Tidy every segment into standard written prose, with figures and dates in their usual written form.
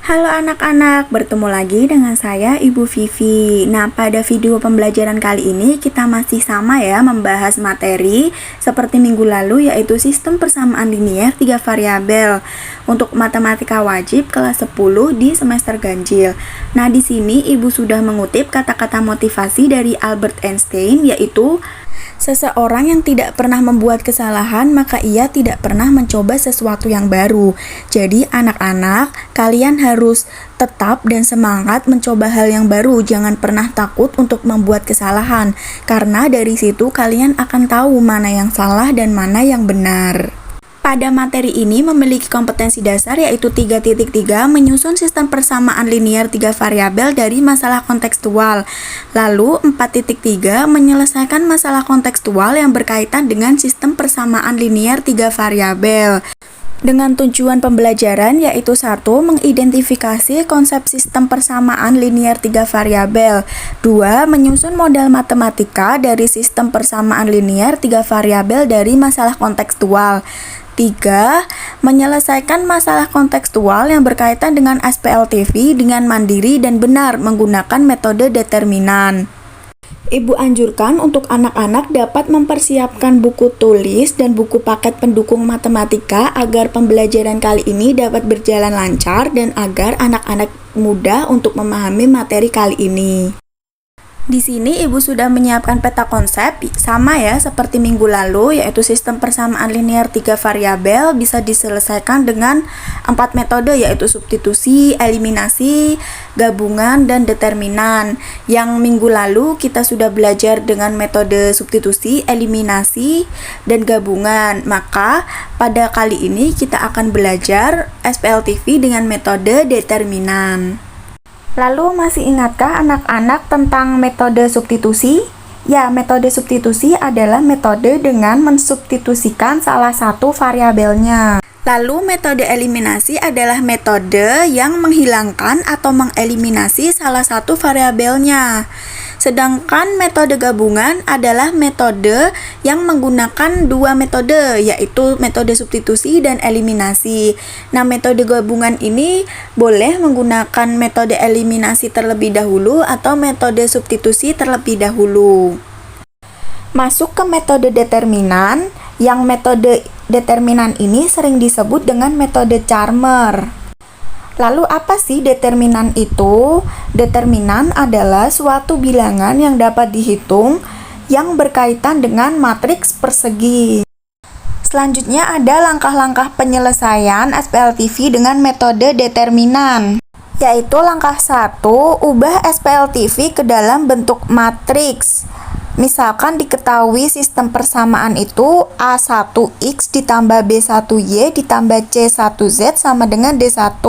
Halo anak-anak, bertemu lagi dengan saya Ibu Vivi. Nah, pada video pembelajaran kali ini kita masih sama ya membahas materi seperti minggu lalu, yaitu sistem persamaan linier 3 variabel untuk matematika wajib kelas 10 di semester ganjil. Nah, di sini Ibu sudah mengutip kata-kata motivasi dari Albert Einstein, yaitu seseorang yang tidak pernah membuat kesalahan, maka ia tidak pernah mencoba sesuatu yang baru. Jadi anak-anak, kalian harus tetap dan semangat mencoba hal yang baru. Jangan pernah takut untuk membuat kesalahan, karena dari situ kalian akan tahu mana yang salah dan mana yang benar. Pada materi ini memiliki kompetensi dasar yaitu 3.3 menyusun sistem persamaan linier 3 variabel dari masalah kontekstual. Lalu 4.3 menyelesaikan masalah kontekstual yang berkaitan dengan sistem persamaan linier 3 variabel. Dengan tujuan pembelajaran yaitu 1. Mengidentifikasi konsep sistem persamaan linier 3 variabel. 2. Menyusun model matematika dari sistem persamaan linier 3 variabel dari masalah kontekstual. 3. Menyelesaikan masalah kontekstual yang berkaitan dengan SPLTV dengan mandiri dan benar menggunakan metode determinan. Ibu anjurkan untuk anak-anak dapat mempersiapkan buku tulis dan buku paket pendukung matematika agar pembelajaran kali ini dapat berjalan lancar dan agar anak-anak mudah untuk memahami materi kali ini. Di sini Ibu sudah menyiapkan peta konsep sama ya seperti minggu lalu, yaitu sistem persamaan linier 3 variabel bisa diselesaikan dengan 4 metode yaitu substitusi, eliminasi, gabungan, dan determinan. Yang minggu lalu kita sudah belajar dengan metode substitusi, eliminasi, dan gabungan. Maka pada kali ini kita akan belajar SPLTV dengan metode determinan. Lalu masih ingatkah anak-anak tentang metode substitusi? Ya, metode substitusi adalah metode dengan mensubstitusikan salah satu variabelnya. Lalu metode eliminasi adalah metode yang menghilangkan atau mengeliminasi salah satu variabelnya. Sedangkan metode gabungan adalah metode yang menggunakan dua metode, yaitu metode substitusi dan eliminasi. Nah, metode gabungan ini boleh menggunakan metode eliminasi terlebih dahulu atau metode substitusi terlebih dahulu. Masuk ke metode determinan, yang metode determinan ini sering disebut dengan metode Chalmers. Lalu apa sih determinan itu? Determinan adalah suatu bilangan yang dapat dihitung yang berkaitan dengan matriks persegi. Selanjutnya ada langkah-langkah penyelesaian SPLTV dengan metode determinan. Yaitu langkah 1, ubah SPLTV ke dalam bentuk matriks. Misalkan diketahui sistem persamaan itu A1X ditambah B1Y ditambah C1Z sama dengan D1.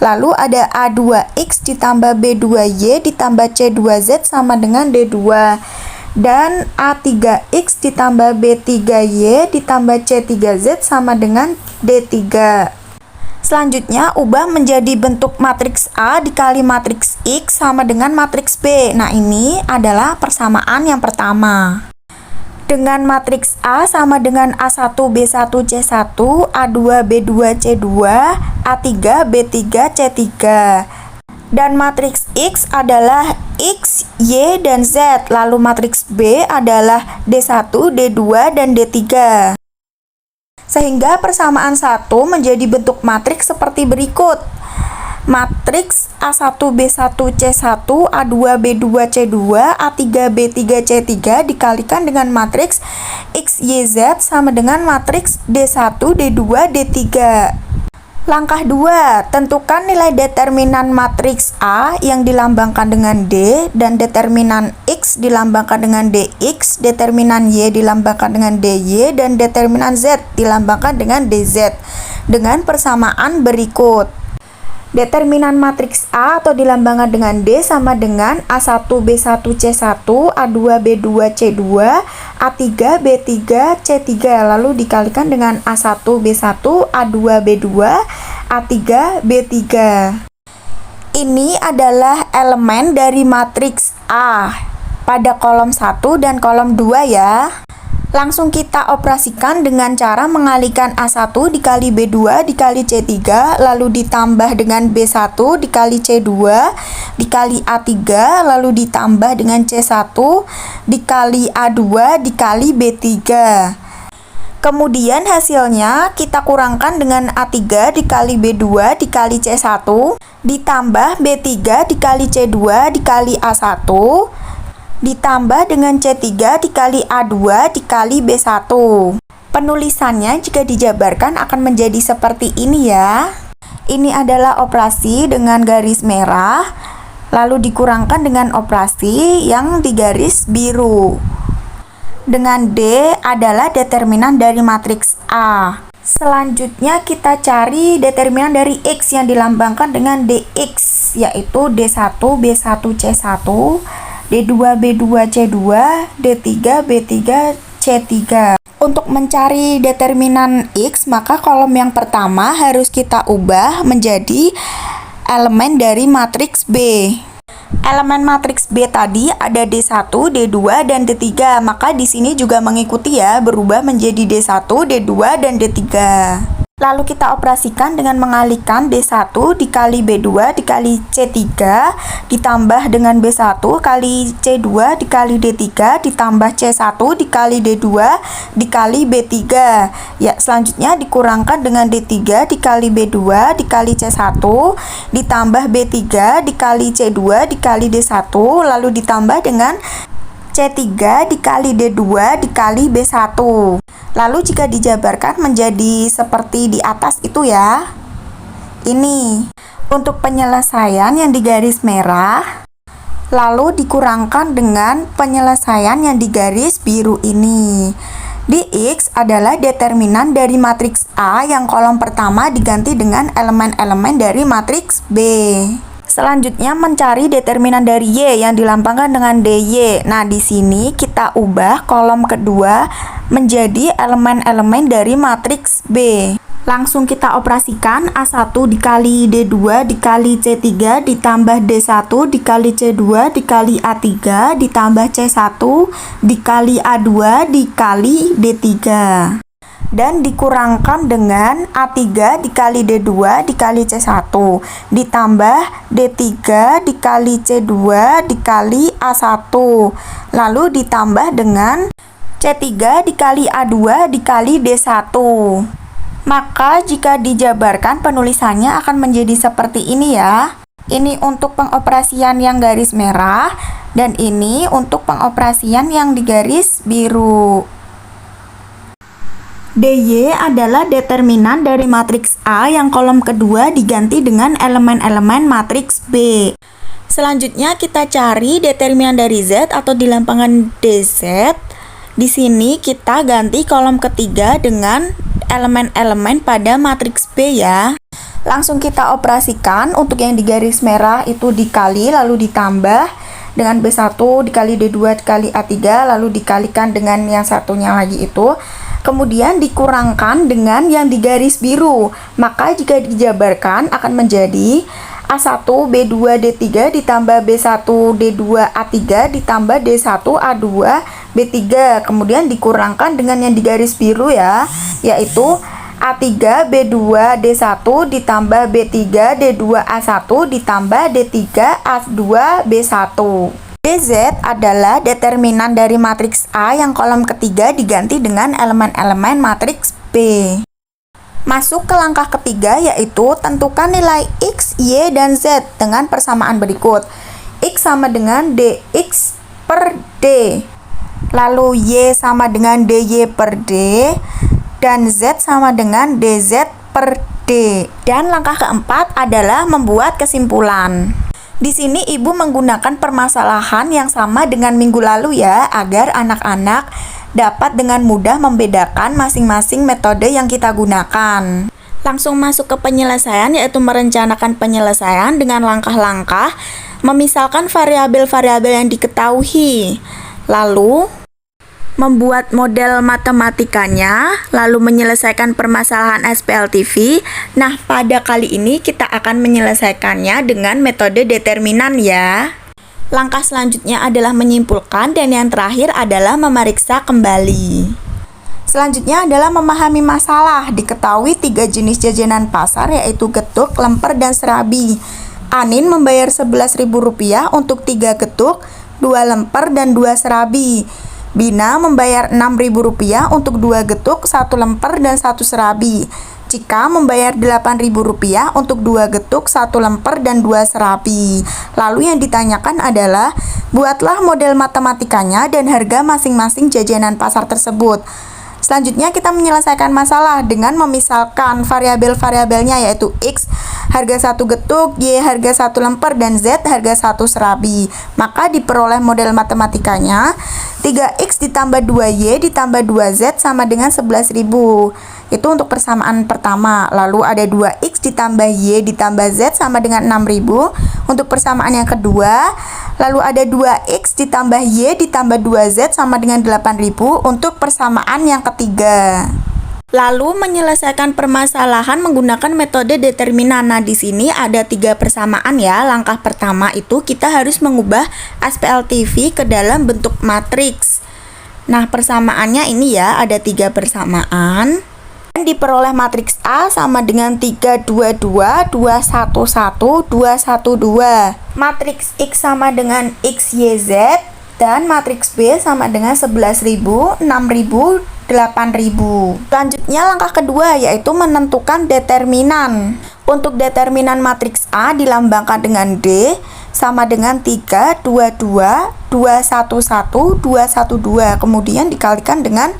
Lalu ada A2X ditambah B2Y ditambah C2Z sama dengan D2. Dan A3X ditambah B3Y ditambah C3Z sama dengan D3. Selanjutnya, ubah menjadi bentuk matriks A dikali matriks X sama dengan matriks B. Nah, ini adalah persamaan yang pertama. Dengan matriks A sama dengan A1 B1 C1, A2 B2 C2, A3 B3 C3. Dan matriks X adalah X, Y, dan Z. Lalu matriks B adalah D1, D2, dan D3. Sehingga persamaan 1 menjadi bentuk matriks seperti berikut. Matriks A1 B1 C1, A2 B2 C2, A3 B3 C3 dikalikan dengan matriks X, Y, Z sama dengan matriks D1 D2 D3. Langkah 2, tentukan nilai determinan matriks A yang dilambangkan dengan D dan determinan X dilambangkan dengan DX, determinan Y dilambangkan dengan DY, dan determinan Z dilambangkan dengan DZ dengan persamaan berikut. Determinan matriks A atau dilambangkan dengan D sama dengan A1 B1 C1, A2 B2 C2, A3 B3 C3, lalu dikalikan dengan A1 B1, A2 B2, A3 B3. Ini adalah elemen dari matriks A pada kolom 1 dan kolom 2 ya. Langsung kita operasikan dengan cara mengalihkan A1 dikali B2 dikali C3, lalu ditambah dengan B1 dikali C2 dikali A3, lalu ditambah dengan C1 dikali A2 dikali B3. Kemudian hasilnya kita kurangkan dengan A3 dikali B2 dikali C1 ditambah B3 dikali C2 dikali A1 ditambah dengan C3 dikali A2 dikali B1. Penulisannya jika dijabarkan akan menjadi seperti ini ya. Ini adalah operasi dengan garis merah, lalu dikurangkan dengan operasi yang digaris biru. Dengan D adalah determinan dari matriks A. Selanjutnya kita cari determinan dari X yang dilambangkan dengan DX, yaitu D1, B1, C1, D2, B2, C2, D3, B3, C3. Untuk mencari determinan X, maka kolom yang pertama harus kita ubah menjadi elemen dari matriks B. Elemen matriks B tadi ada D1, D2, dan D3, maka di sini juga mengikuti ya, berubah menjadi D1, D2, dan D3. Lalu kita operasikan dengan mengalihkan D1 dikali B2 dikali C3 ditambah dengan B1 kali C2 dikali D3 ditambah C1 dikali D2 dikali B3. Ya, selanjutnya dikurangkan dengan D3 dikali B2 dikali C1 ditambah B3 dikali C2 dikali D1 lalu ditambah dengan C3 dikali D2 dikali B1. Lalu jika dijabarkan menjadi seperti di atas itu ya. Ini untuk penyelesaian yang digaris merah, lalu dikurangkan dengan penyelesaian yang digaris biru ini. Dx adalah determinan dari matriks A yang kolom pertama diganti dengan elemen-elemen dari matriks B. Selanjutnya mencari determinan dari Y yang dilambangkan dengan DY. Nah, di sini kita ubah kolom kedua menjadi elemen-elemen dari matriks B. Langsung kita operasikan A1 dikali D2 dikali C3 ditambah D1 dikali C2 dikali A3 ditambah C1 dikali A2 dikali D3. Dan dikurangkan dengan A3 dikali D2 dikali C1 ditambah D3 dikali C2 dikali A1 lalu ditambah dengan C3 dikali A2 dikali D1. Maka jika dijabarkan penulisannya akan menjadi seperti ini ya. Ini untuk pengoperasian yang garis merah dan ini untuk pengoperasian yang digaris biru. DY adalah determinan dari matriks A yang kolom kedua diganti dengan elemen-elemen matriks B. Selanjutnya kita cari determinan dari Z atau dilambangkan DZ. Di sini kita ganti kolom ketiga dengan elemen-elemen pada matriks B ya. Langsung kita operasikan. Untuk yang di garis merah itu dikali lalu ditambah dengan B1 dikali D2 dikali A3 lalu dikalikan dengan yang satunya lagi itu. Kemudian dikurangkan dengan yang di garis biru. Maka jika dijabarkan akan menjadi A1 B2 D3 ditambah B1 D2 A3 ditambah D1 A2 B3. Kemudian dikurangkan dengan yang di garis biru ya, yaitu A3 B2 D1 ditambah B3 D2 A1 ditambah D3 A2 B1. DZ adalah determinan dari matriks A yang kolom ketiga diganti dengan elemen-elemen matriks B. Masuk ke langkah ketiga, yaitu tentukan nilai X, Y, dan Z dengan persamaan berikut. X sama dengan DX per D, lalu Y sama dengan DY per D, dan Z sama dengan DZ per D. Dan langkah keempat adalah membuat kesimpulan. Di sini ibu menggunakan permasalahan yang sama dengan minggu lalu ya, agar anak-anak dapat dengan mudah membedakan masing-masing metode yang kita gunakan. Langsung masuk ke penyelesaian, yaitu merencanakan penyelesaian dengan langkah-langkah, memisalkan variabel-variabel yang diketahui, lalu membuat model matematikanya, lalu menyelesaikan permasalahan SPLTV. Nah, pada kali ini kita akan menyelesaikannya dengan metode determinan ya. Langkah selanjutnya adalah menyimpulkan dan yang terakhir adalah memeriksa kembali. Selanjutnya adalah memahami masalah. Diketahui 3 jenis jajanan pasar yaitu getuk, lemper, dan serabi. Anin membayar Rp11.000 untuk 3 getuk, 2 lemper, dan 2 serabi. Bina membayar Rp6.000 untuk 2 getuk, 1 lemper, dan 1 serabi. Cika membayar Rp8.000 untuk 2 getuk, 1 lemper, dan 2 serabi. Lalu yang ditanyakan adalah, buatlah model matematikanya dan harga masing-masing jajanan pasar tersebut. Selanjutnya kita menyelesaikan masalah dengan memisalkan variabel-variabelnya yaitu X harga 1 getuk, Y harga 1 lemper, dan Z harga 1 serabi. Maka diperoleh model matematikanya 3X ditambah 2Y ditambah 2Z sama dengan 11.000. Itu untuk persamaan pertama. Lalu ada 2X ditambah Y ditambah Z sama dengan 6.000. Untuk persamaan yang kedua, lalu ada 2X ditambah Y ditambah 2Z sama dengan 8.000 untuk persamaan yang ketiga. Lalu menyelesaikan permasalahan menggunakan metode determinan. Nah, di sini ada 3 persamaan ya. Langkah pertama itu kita harus mengubah SPLTV ke dalam bentuk matriks. Nah, persamaannya ini ya, ada 3 persamaan. Dan diperoleh matriks A sama dengan 3, 2, 2, 2, 1, 1, 2, 1, 2. Matriks X sama dengan X, Y, Z. Dan matriks B sama dengan 11.000, 6.000, 8.000. Selanjutnya langkah kedua yaitu menentukan determinan. Untuk determinan matriks A dilambangkan dengan D sama dengan 3, 2, 2, 2, 1, 1, 2, 1, 2. Kemudian dikalikan dengan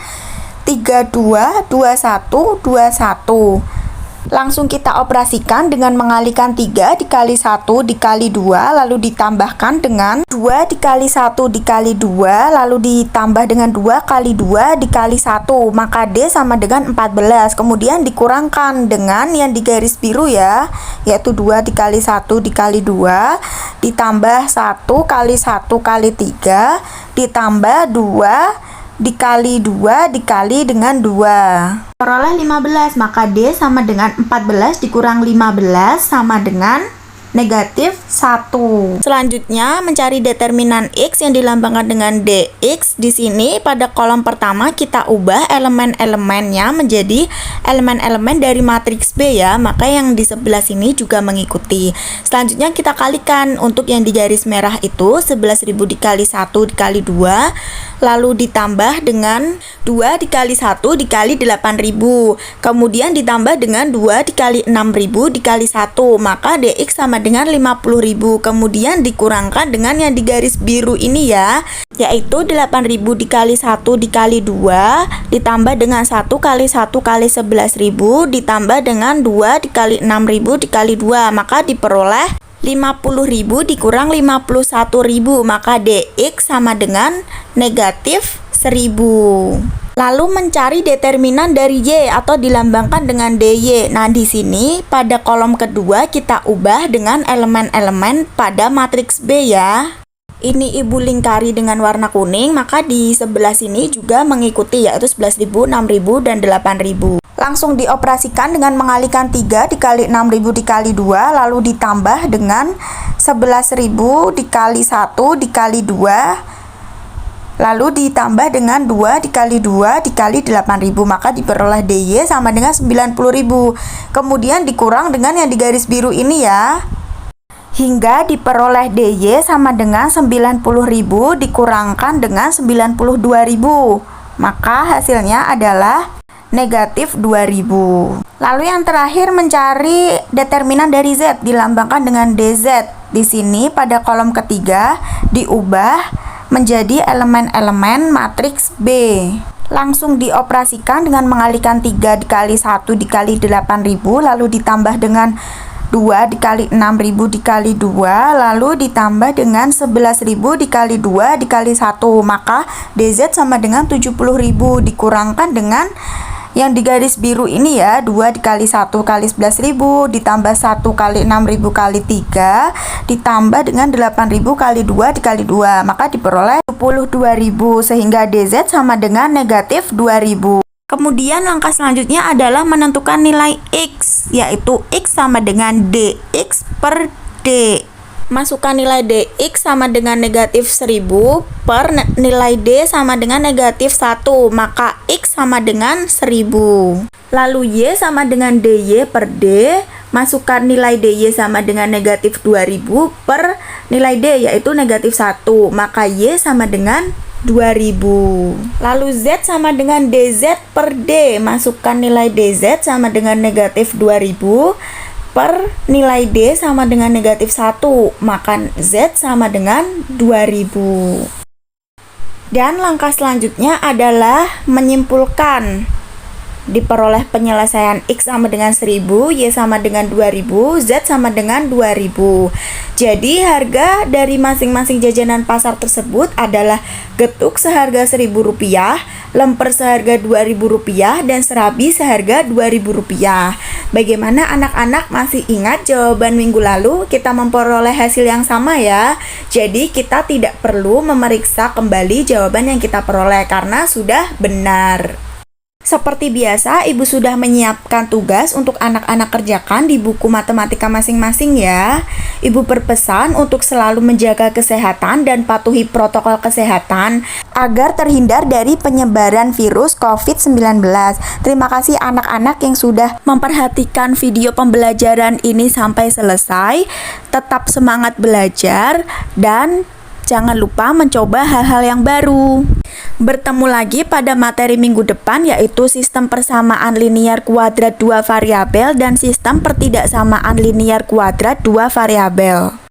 3, 2, 2, 1, 2, 1. Langsung kita operasikan dengan mengalikan 3 dikali 1 dikali 2 lalu ditambahkan dengan 2 dikali 1 dikali 2 lalu ditambah dengan 2 kali 2 dikali 1, maka D sama dengan 14. Kemudian dikurangkan dengan yang di garis biru ya, yaitu 2 dikali 1 dikali 2 ditambah 1 kali 1 kali 3 ditambah 2 dikali 2 dikali dengan 2. Peroleh 15, maka D sama dengan 14 dikurang 15 sama dengan negatif 1. Selanjutnya mencari determinan X yang dilambangkan dengan DX. Di sini pada kolom pertama kita ubah elemen-elemennya menjadi elemen-elemen dari matriks B ya, maka yang di sebelah sini juga mengikuti. Selanjutnya kita kalikan. Untuk yang di garis merah itu 11.000 dikali 1 dikali 2 lalu ditambah dengan 2 dikali 1 dikali 8.000, kemudian ditambah dengan 2 dikali 6.000 dikali 1, maka DX sama dengan 50.000. Kemudian dikurangkan dengan yang di garis biru ini ya, yaitu 8.000 dikali 1 dikali 2 ditambah dengan 1 kali 1 kali 11.000 ditambah dengan 2 dikali 6.000 dikali 2, maka diperoleh 50.000 dikurang 51.000, maka DX sama dengan negatif 1.000. Lalu mencari determinan dari Y atau dilambangkan dengan DY. Nah, di sini pada kolom kedua kita ubah dengan elemen-elemen pada matriks B ya. Ini ibu lingkari dengan warna kuning, maka di sebelah sini juga mengikuti yaitu 11.000, 6.000, dan 8.000. Langsung dioperasikan dengan mengalikan 3 dikali 6.000 dikali 2 lalu ditambah dengan 11.000 dikali 1 dikali 2 lalu ditambah dengan 2 dikali 2 dikali 8.000, maka diperoleh DY sama dengan 90.000. Kemudian dikurang dengan yang di garis biru ini ya, hingga diperoleh DY sama dengan 90.000 dikurangkan dengan 92.000, maka hasilnya adalah negatif 2.000. Lalu yang terakhir mencari determinan dari Z dilambangkan dengan DZ. Di sini pada kolom ketiga diubah menjadi elemen-elemen matriks B. Langsung dioperasikan dengan mengalikan 3 dikali 1 dikali 8.000 lalu ditambah dengan 2 dikali 6.000 dikali 2 lalu ditambah dengan 11.000 dikali 2 dikali 1, maka DZ sama dengan 70.000 dikurangkan dengan yang di garis biru ini ya, 2 dikali 1 kali 11.000 ditambah 1 kali 6.000 kali 3 ditambah dengan 8.000 kali 2 dikali 2, maka diperoleh 72.000 sehingga DZ sama dengan negatif 2.000. Kemudian langkah selanjutnya adalah menentukan nilai X, yaitu X sama dengan DX per D. Masukkan nilai dx sama dengan negatif 1000 per nilai d sama dengan negatif 1, maka x sama dengan 1000. Lalu y sama dengan dy per d, masukkan nilai dy sama dengan negatif 2000 per nilai d yaitu negatif 1, maka y sama dengan 2000. Lalu z sama dengan dz per d, masukkan nilai dz sama dengan negatif 2000 per nilai d sama dengan negatif 1, maka z sama dengan 2000. Dan langkah selanjutnya adalah menyimpulkan. Diperoleh penyelesaian x sama dengan 1000, y sama dengan 2000, z sama dengan 2000. Jadi harga dari masing-masing jajanan pasar tersebut adalah getuk seharga Rp1.000, lemper seharga Rp2.000, dan serabi seharga Rp2.000. Bagaimana anak-anak masih ingat jawaban minggu lalu? Kita memperoleh hasil yang sama ya. Jadi kita tidak perlu memeriksa kembali jawaban yang kita peroleh karena sudah benar. Seperti biasa, Ibu sudah menyiapkan tugas untuk anak-anak kerjakan di buku matematika masing-masing ya. Ibu berpesan untuk selalu menjaga kesehatan dan patuhi protokol kesehatan agar terhindar dari penyebaran virus COVID-19. Terima kasih anak-anak yang sudah memperhatikan video pembelajaran ini sampai selesai. Tetap semangat belajar dan jangan lupa mencoba hal-hal yang baru. Bertemu lagi pada materi minggu depan yaitu sistem persamaan linier kuadrat 2 variabel dan sistem pertidaksamaan linier kuadrat 2 variabel.